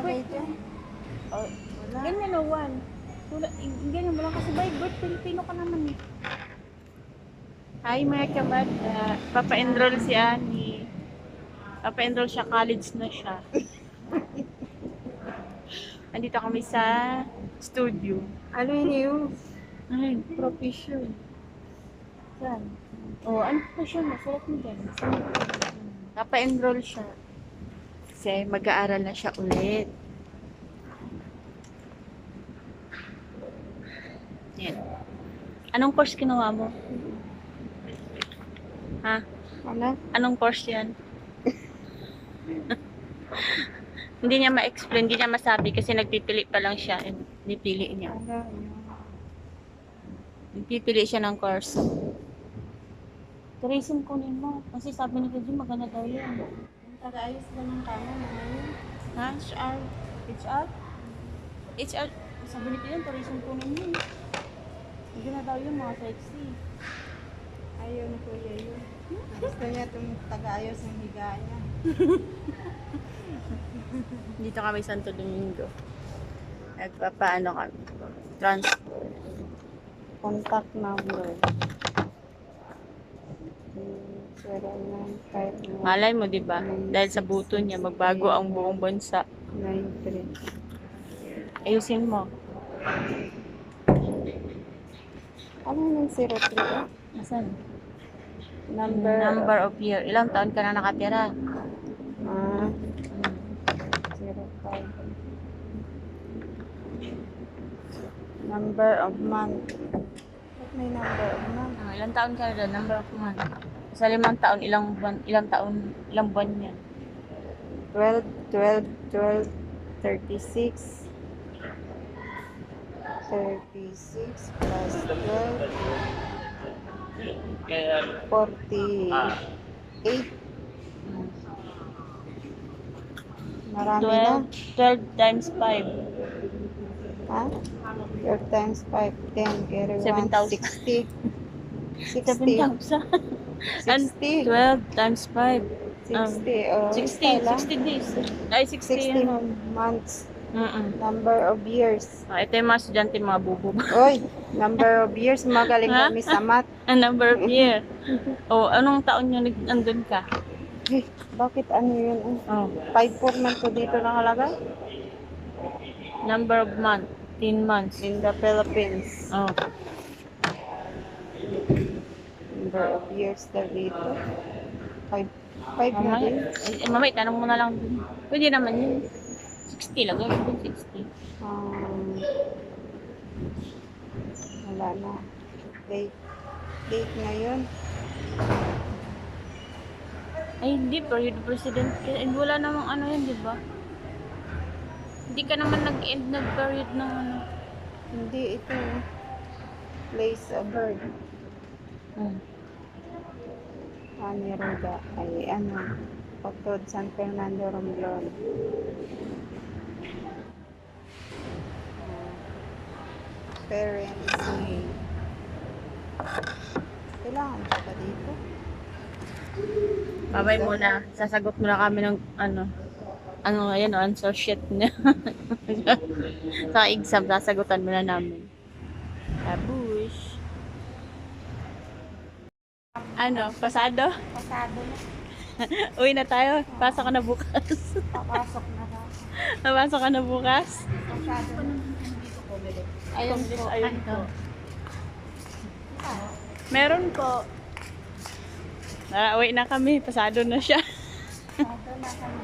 nakalagay dyan? Oh, Wala. ganyan o, one. Ganyan mo lang kasi by birth, Pilipino ka naman eh. Hi mga kamad, papa-enroll si Annie. Papa-enroll siya, college na siya. Andito kami sa studio. Ano yun? Ay, profession. Saan? Oh, ano profession mo? Sulat mo dyan. Papa-enroll siya. Kasi mag-aaral na siya ulit. Yan. Anong course kinuha mo? Ha? Ano? Anong course yan? Hindi niya ma-explain, hindi niya masabi kasi nagpipili pa lang siya. Nipili niya. Ano yun? Nagpipili siya ng course. Tourism kunin mo. Kasi sabi ni Kaji, maganda daw yan. Taga-ayos na ng kama naman. Ha? HR? HR? HR? Sabi ni Kaji, tourism kunin mo. Maganda daw yun, mga sexy. Ayaw ni Kuya yun. Gusto niya itong taga-ayos ng higa niya. Dito kami Santo Domingo. Nagpapaano kami. Transport. Contact number. 0959 Malay mo, di ba? Dahil sa buto niya, magbago ang buong bansa. 93. Ayusin mo. Ano yung 03? Nasaan? Number Of year. Ilang taon ka na nakatira? 05. Number of month. Ba't may number of month? Ilang taon ka na doon? Number of month. Sa 5 taon, ilang buwan yan? 12, 12, 12, 36. 36 plus 12. 48. Marami na. 12 times 5. Ha? 12 times 5, 10, carry 1, 7,000. 60. 60. 7,000. And 60. 12 times 5. 60. Oh, 60 lang. 60 days. Ay, 60. 60 months. Mm-mm. Number of years. Ito yung mga estudyante, mga bubo. Oy, number of years. Magaling Ha? kami sa math. Ang number of year. Anong taon yung nandun ka? Eh, bakit ano yun? Oh. 5-4 man to dito nakalagay? Number of month. 10 months. In the Philippines. Oh. Number of years daw dito. 5 na Mamaya, din. mamaya, tanong mo na lang dun. Pwede naman yun. 60 lang. Gawin dun 60. Wala na. Date na yun. Ay, hindi. Period president. Wala namang ano yan, di ba? Hindi ka naman nag-end nag-period ng ano. Hindi ito. Place a bird. Ani Roda. Ay ano. Potod San Fernando Romblon. Parents name. Kailangan ba dito? Babay muna. Sasagot muna kami ng ano. Ayan o, answer sheet niya. Sa exam, sasagutan muna namin. Tabush. Ano, pasado? Pasado na. Uwi na tayo. Pasok ka na bukas. Papasok na ka. Papasok ka na bukas. Pasado na. Ayun po. Ayun po. Meron po. Uwi na kami. Pasado na siya. Pasado na kami.